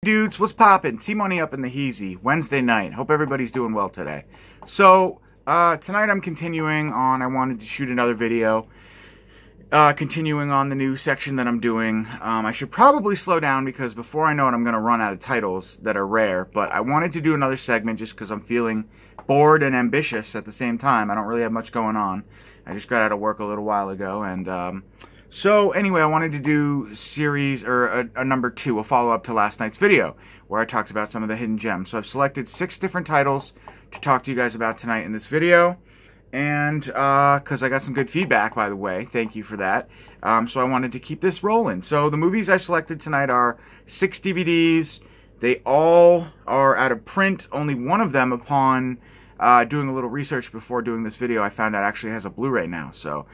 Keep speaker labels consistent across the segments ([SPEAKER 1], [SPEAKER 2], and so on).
[SPEAKER 1] Dudes, what's poppin'? T-Money up in the Heezy, Wednesday night. Hope everybody's doing well today. So, tonight I'm continuing on, I wanted to shoot another video, continuing on the new section that I'm doing. I should probably slow down because before I know it, I'm going to run out of titles that are rare, but I wanted to do another segment just because I'm feeling bored and ambitious at the same time. I don't really have much going on. I just got out of work a little while ago, and, so anyway, I wanted to do series, or a number 2, a follow-up to last night's video, where I talked about some of the hidden gems. So I've selected 6 different titles to talk to you guys about tonight in this video, and because I got some good feedback, by the way, thank you for that. So I wanted to keep this rolling. So the movies I selected tonight are 6 DVDs. They all are out of print. Only one of them, upon doing a little research before doing this video, I found out actually has a Blu-ray now. So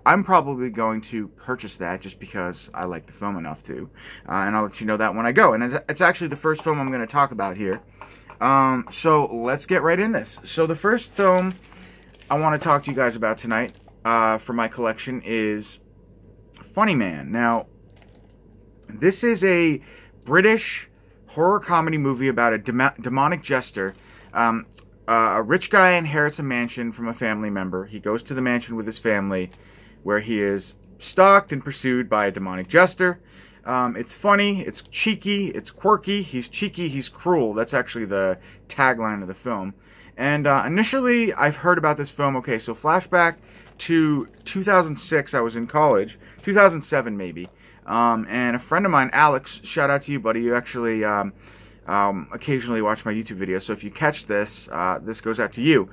[SPEAKER 1] I'm probably going to purchase that just because I like the film enough to. And I'll let you know that when I go. And it's actually the first film I'm going to talk about here. So let's get right in this. So the first film I want to talk to you guys about tonight for my collection is Funny Man. Now, this is a British horror comedy movie about a demonic jester. A rich guy inherits a mansion from a family member. He goes to the mansion with his family, where he is stalked and pursued by a demonic jester. It's funny, it's cheeky, it's quirky, he's cheeky, he's cruel. That's actually the tagline of the film. And initially, I've heard about this film. Okay, so flashback to 2006, I was in college, 2007 maybe, and a friend of mine, Alex, shout out to you, buddy, you actually occasionally watch my YouTube videos, so if you catch this, this goes out to you.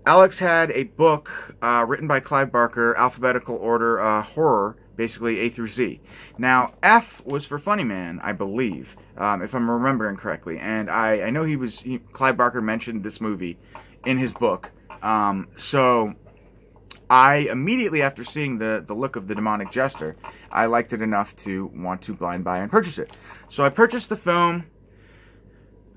[SPEAKER 1] Alex had a book written by Clive Barker, alphabetical order horror, basically A through Z. Now, F was for Funny Man, I believe, if I'm remembering correctly. And I know Clive Barker mentioned this movie in his book. So I immediately, after seeing the look of the demonic jester, I liked it enough to want to blind buy and purchase it. So I purchased the film.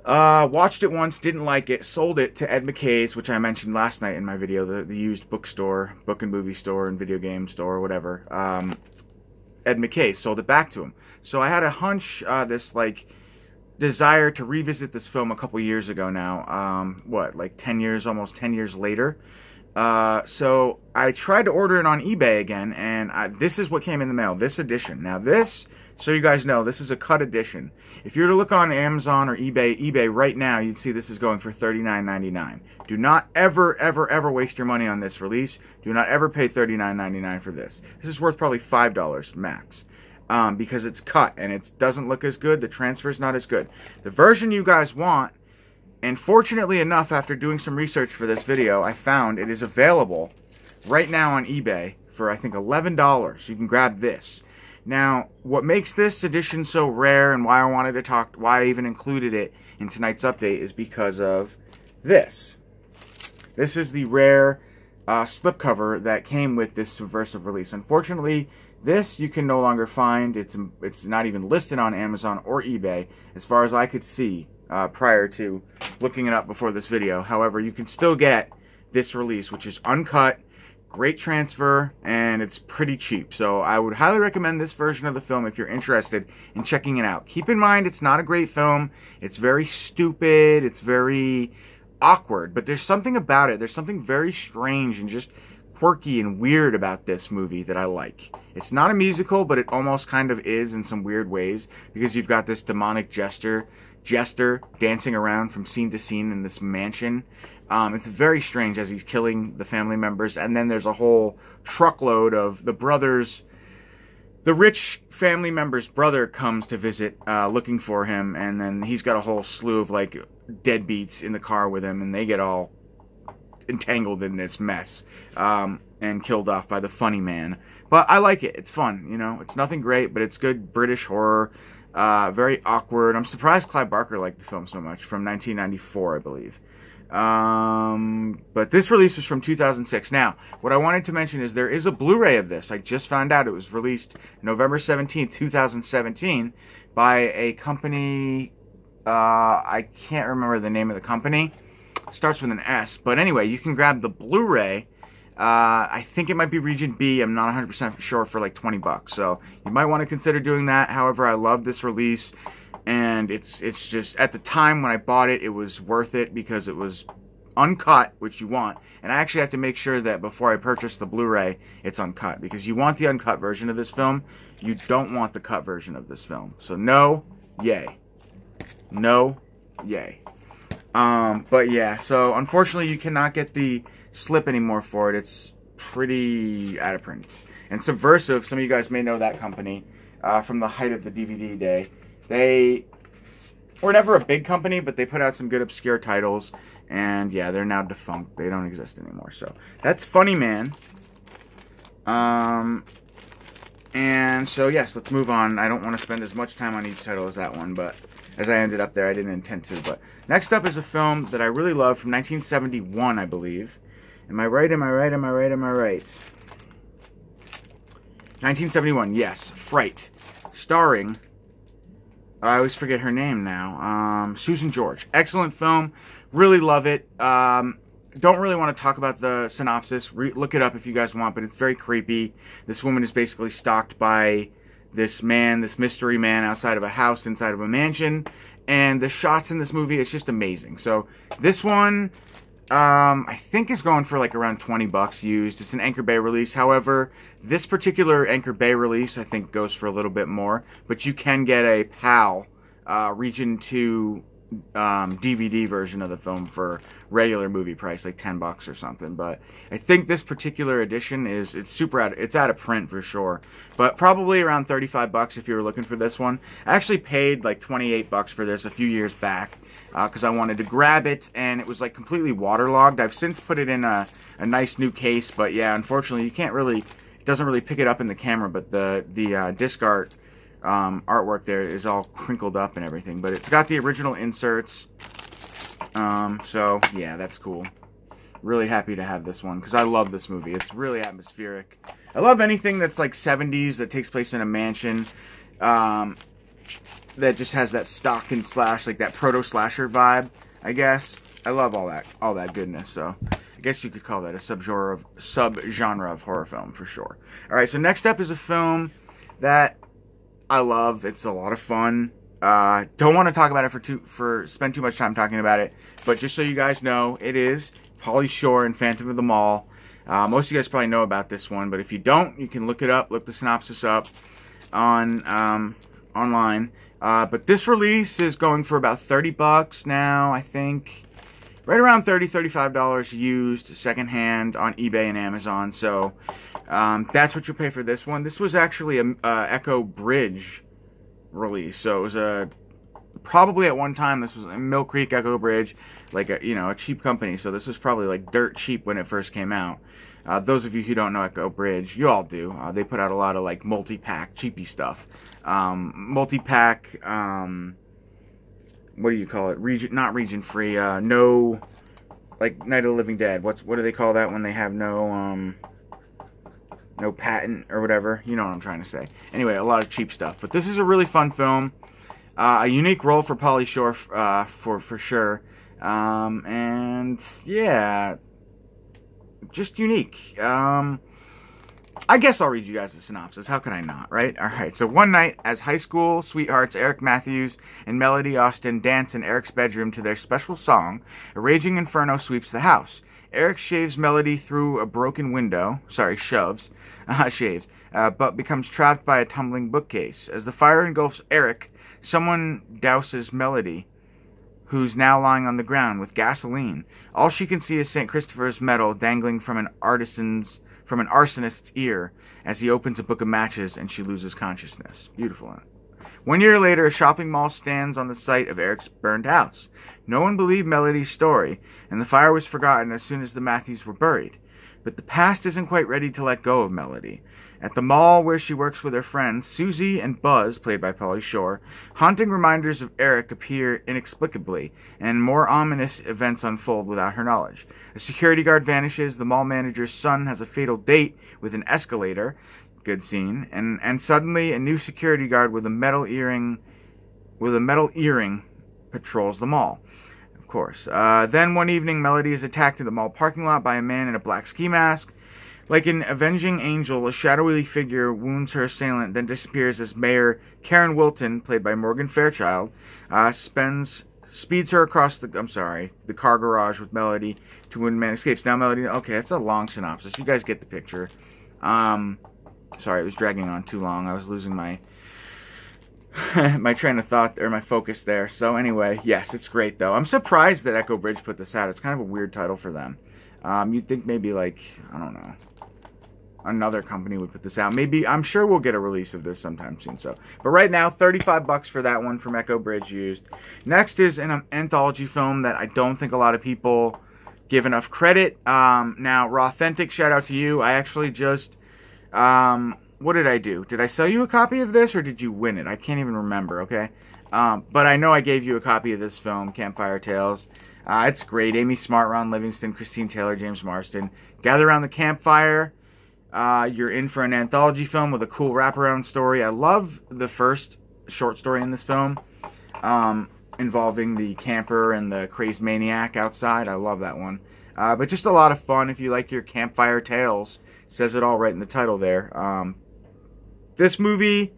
[SPEAKER 1] Watched it once, didn't like it, sold it to Ed McKay's, which I mentioned last night in my video, the used bookstore, book and movie store and video game store, or whatever. Ed McKay sold it back to him. So I had a hunch, this, like, desire to revisit this film a couple years ago now. What, like 10 years, almost 10 years later? So I tried to order it on eBay again, and this is what came in the mail, this edition. Now this, so you guys know, this is a cut edition. If you were to look on Amazon or eBay right now, you'd see this is going for $39.99. Do not ever waste your money on this release. Do not ever pay $39.99 for this. This is worth probably $5 max. Because it's cut and it doesn't look as good. The transfer's not as good. The version you guys want, and fortunately enough, after doing some research for this video, I found it is available right now on eBay for, I think, $11. You can grab this. Now, what makes this edition so rare and why I wanted to talk, why I even included it in tonight's update is because of this. This is the rare slipcover that came with this subversive release. Unfortunately, this you can no longer find. It's not even listed on Amazon or eBay, as far as I could see prior to looking it up before this video. However, you can still get this release, which is uncut, great transfer, and it's pretty cheap. So I would highly recommend this version of the film if you're interested in checking it out. Keep in mind, it's not a great film. It's very stupid. It's very awkward. But there's something about it. There's something very strange and just quirky and weird about this movie that I like. It's not a musical, but it almost kind of is in some weird ways, because you've got this demonic jester dancing around from scene to scene in this mansion. It's very strange as he's killing the family members, and then there's a whole truckload of the brothers. The rich family member's brother comes to visit, looking for him, and then he's got a whole slew of, like, deadbeats in the car with him, and they get all entangled in this mess, and killed off by the Funny Man. But I like it. It's fun, you know. It's nothing great, but it's good British horror. Very awkward. I'm surprised Clive Barker liked the film so much, from 1994, I believe. But this release was from 2006. Now, what I wanted to mention is there is a Blu-ray of this. I just found out it was released November 17th, 2017 by a company, I can't remember the name of the company. Starts with an S. But anyway, you can grab the Blu-ray. I think it might be Region B. I'm not 100% sure, for like 20 bucks. So you might want to consider doing that. However, I love this release. and it's just, at the time when I bought it, it was worth it because it was uncut, which you want. And I actually have to make sure that before I purchase the Blu-ray, it's uncut, because you want the uncut version of this film. You don't want the cut version of this film. So no, yay. No, yay. But yeah, so unfortunately you cannot get the slip anymore for it. It's pretty out of print. And Subversive, some of you guys may know that company from the height of the DVD day. They were never a big company, but they put out some good obscure titles. And yeah, they're now defunct. They don't exist anymore. So that's Funny Man. And so yes, let's move on. I don't want to spend as much time on each title as that one, but as I ended up there, I didn't intend to. But next up is a film that I really love from 1971, I believe. Am I right? Am I right? Am I right? Am I right? 1971, yes. Fright. Starring, I always forget her name now, Susan George. Excellent film. Really love it. Don't really want to talk about the synopsis. Look it up if you guys want, but it's very creepy. This woman is basically stalked by this man, this mystery man, outside of a house, inside of a mansion. And the shots in this movie, it's just amazing. So this one, I think is going for like around 20 bucks used. It's an Anchor Bay release. However, this particular Anchor Bay release, I think, goes for a little bit more. But you can get a PAL Region 2 DVD version of the film for regular movie price, like 10 bucks or something. But I think this particular edition it's out of print for sure, but probably around 35 bucks if you were looking for this one. I actually paid like 28 bucks for this a few years back because I wanted to grab it, and it was like completely waterlogged. I've since put it in a nice new case, but yeah, unfortunately you can't really, it doesn't really pick it up in the camera, but the disc art artwork there is all crinkled up and everything, but it's got the original inserts. So yeah, that's cool. Really happy to have this one because I love this movie. It's really atmospheric. I love anything that's like 70s that takes place in a mansion, that just has that stock and slash, like that proto slasher vibe, I guess. I love all that goodness. So I guess you could call that a subgenre of horror film for sure. All right, so next up is a film that I love. It's a lot of fun. Don't want to talk about it spend too much time talking about it, but just so you guys know, it is Pauly Shore and Phantom of the Mall. Most of you guys probably know about this one, but if you don't, you can look it up, look the synopsis up on online. But this release is going for about 30 bucks now, I think. Right around $30, $35 used, secondhand on eBay and Amazon. So that's what you'll pay for this one. This was actually a Echo Bridge release. So it was probably at one time this was a Mill Creek Echo Bridge, like a cheap company. So this was probably like dirt cheap when it first came out. Those of you who don't know Echo Bridge, you all do. They put out a lot of like multi-pack cheapy stuff. Multi-pack. What do you call it? Not region free. No, like Night of the Living Dead. What do they call that when they have no patent or whatever? You know what I'm trying to say. Anyway, a lot of cheap stuff. But this is a really fun film. A unique role for Pauly Shore for sure. And yeah, just unique. I guess I'll read you guys the synopsis. How could I not, right? All right. So one night, as high school sweethearts Eric Matthews and Melody Austin dance in Eric's bedroom to their special song, a raging inferno sweeps the house. Eric shaves Melody through a broken window. Sorry, shaves, but becomes trapped by a tumbling bookcase. As the fire engulfs Eric, someone douses Melody, who's now lying on the ground with gasoline. All she can see is St. Christopher's medal dangling from an arsonist's ear as he opens a book of matches and she loses consciousness. Beautiful. 1 year later, a shopping mall stands on the site of Eric's burned house. No one believed Melody's story, and the fire was forgotten as soon as the Matthews were buried. But the past isn't quite ready to let go of Melody. At the mall where she works with her friends, Susie and Buzz, played by Pauly Shore, haunting reminders of Eric appear inexplicably, and more ominous events unfold without her knowledge. A security guard vanishes, the mall manager's son has a fatal date with an escalator, good scene, and suddenly a new security guard with a metal earring patrols the mall. Of course. Then one evening, Melody is attacked in the mall parking lot by a man in a black ski mask. Like an avenging angel, a shadowy figure wounds her assailant, then disappears as Mayor Karen Wilton, played by Morgan Fairchild, speeds her across the car garage with Melody to when man escapes. Now Melody, okay, that's a long synopsis. You guys get the picture. Sorry, it was dragging on too long. I was losing my my train of thought, or my focus there. So anyway, yes, it's great though. I'm surprised that Echo Bridge put this out. It's kind of a weird title for them. You'd think maybe like, I don't know, another company would put this out. Maybe, I'm sure we'll get a release of this sometime soon. So, but right now, 35 bucks for that one from Echo Bridge used. Next is an anthology film that I don't think a lot of people give enough credit. Now, Rawthentic, shout out to you. I actually just, what did I do? Did I sell you a copy of this, or did you win it? I can't even remember, okay? But I know I gave you a copy of this film, Campfire Tales. It's great. Amy Smart, Ron Livingston, Christine Taylor, James Marsden. Gather around the campfire. You're in for an anthology film with a cool wraparound story. I love the first short story in this film, involving the camper and the crazed maniac outside. I love that one. But just a lot of fun if you like your Campfire Tales. Says it all right in the title there. This movie,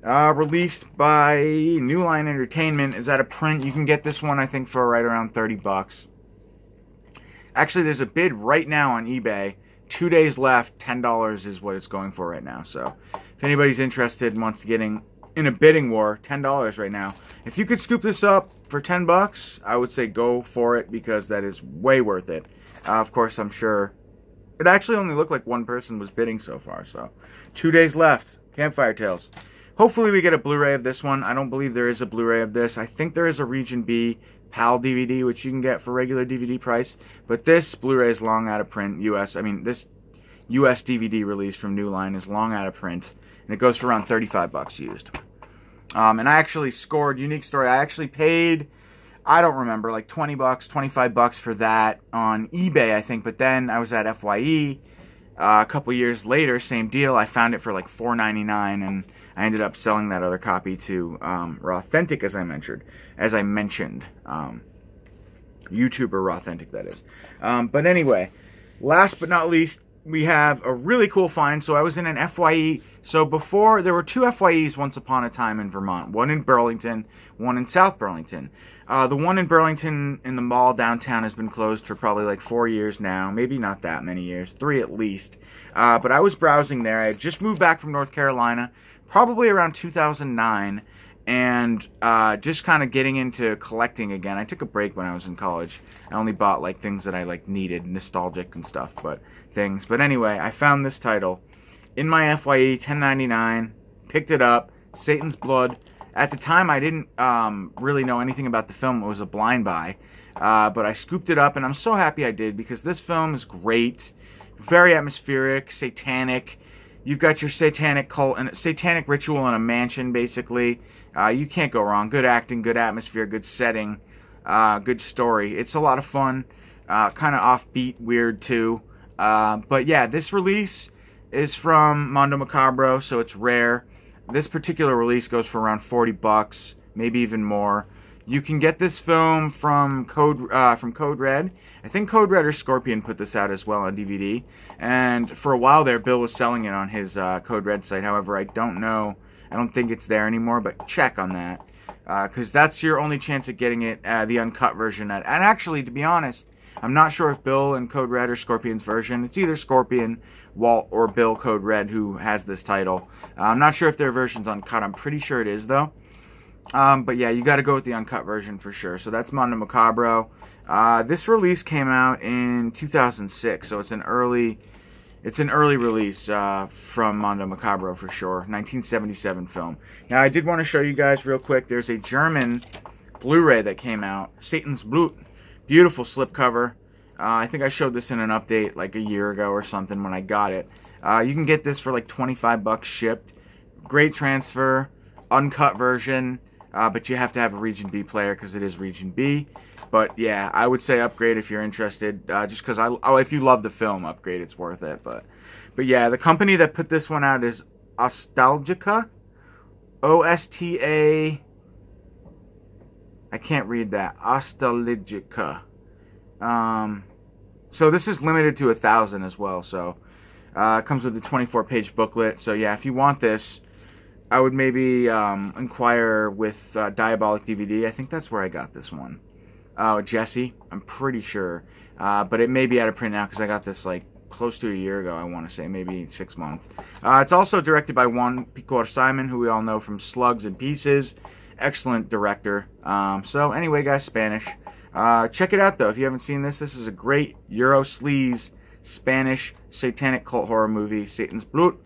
[SPEAKER 1] released by New Line Entertainment, is out of print. You can get this one, I think, for right around 30 bucks. Actually, there's a bid right now on eBay. 2 days left, $10 is what it's going for right now. So, if anybody's interested and wants to get in a bidding war, $10 right now. If you could scoop this up for 10 bucks, I would say go for it, because that is way worth it. Of course, I'm sure it actually only looked like one person was bidding so far. So, 2 days left. Campfire Tales. Hopefully we get a Blu-ray of this one. I don't believe there is a Blu-ray of this. I think there is a Region B PAL DVD, which you can get for regular DVD price. But this Blu-ray is long out of print. This US DVD release from New Line is long out of print. And it goes for around 35 bucks used. And I actually scored, unique story, I actually paid, I don't remember, like 20 bucks, 25 bucks for that on eBay, I think. But then I was at FYE a couple years later, same deal. I found it for like $4.99, and I ended up selling that other copy to Rawthentic, as I mentioned. YouTuber Rawthentic, that is. But anyway, last but not least, we have a really cool find. So I was in an FYE. So before, there were 2 FYEs once upon a time in Vermont. One in Burlington, one in South Burlington. The one in Burlington in the mall downtown has been closed for probably like 4 years now. Maybe not that many years. 3 at least. But I was browsing there. I had just moved back from North Carolina, probably around 2009. And just kind of getting into collecting again. I took a break when I was in college. I only bought like things that I like needed, nostalgic and stuff, but things. But anyway, I found this title in my FYE, $10.99. Picked it up, Satan's Blood. At the time, I didn't really know anything about the film. It was a blind buy, but I scooped it up, and I'm so happy I did, because this film is great, very atmospheric, satanic. You've got your satanic cult and satanic ritual in a mansion, basically. You can't go wrong. Good acting, good atmosphere, good setting, good story. It's a lot of fun, kind of offbeat, weird too. But yeah, this release is from Mondo Macabro, so it's rare. This particular release goes for around 40 bucks, maybe even more. You can get this film from Code Red. I think Code Red or Scorpion put this out as well on DVD. And for a while there, Bill was selling it on his Code Red site. However, I don't know. I don't think it's there anymore, but check on that. Because that's your only chance at getting it, the uncut version. And actually, to be honest, I'm not sure if Bill and Code Red or Scorpion's version. It's either Scorpion, Walt, or Bill Code Red who has this title. I'm not sure if their version's uncut. I'm pretty sure it is, though. But yeah, you got to go with the uncut version for sure. So that's Mondo Macabro. This release came out in 2006, so it's an early release from Mondo Macabro for sure. 1977 film. Now, I did want to show you guys real quick. There's a German Blu-ray that came out, Satan's Blut. Beautiful slipcover. I think I showed this in an update like a year ago or something when I got it. You can get this for like 25 bucks shipped. Great transfer, uncut version. But you have to have a Region B player because it is Region B. But yeah, I would say upgrade if you're interested. Just because if you love the film, upgrade. It's worth it. But yeah, the company that put this one out is Ostalgica. O-S-T-A. I can't read that. Ostalgica. So this is limited to 1,000 as well. So It comes with a 24-page booklet. So yeah, if you want this, I would maybe inquire with Diabolic DVD. I think that's where I got this one. Oh, Jesse, I'm pretty sure. But it may be out of print now because I got this like close to a year ago, I want to say, maybe 6 months. It's also directed by Juan Picor Simon, who we all know from Slugs and Pieces. Excellent director. So anyway, guys, Spanish. Check it out, though. If you haven't seen this, this is a great Euro sleaze Spanish satanic cult horror movie, Satan's Blood.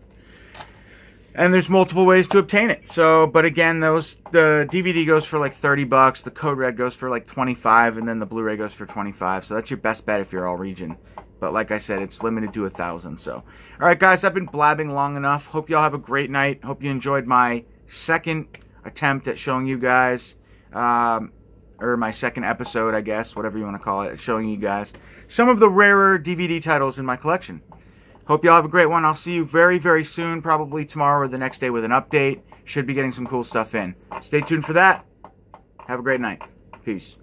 [SPEAKER 1] And there's multiple ways to obtain it. So, but again, the DVD goes for like $30, the Code Red goes for like $25, and then the Blu-ray goes for $25. So that's your best bet if you're all region. But like I said, it's limited to 1,000. So, all right, guys, I've been blabbing long enough. Hope y'all have a great night. Hope you enjoyed my second attempt at showing you guys, or my second episode, I guess, whatever you want to call it, showing you guys some of the rarer DVD titles in my collection. Hope y'all have a great one. I'll see you very, very soon, probably tomorrow or the next day with an update. Should be getting some cool stuff in. Stay tuned for that. Have a great night. Peace.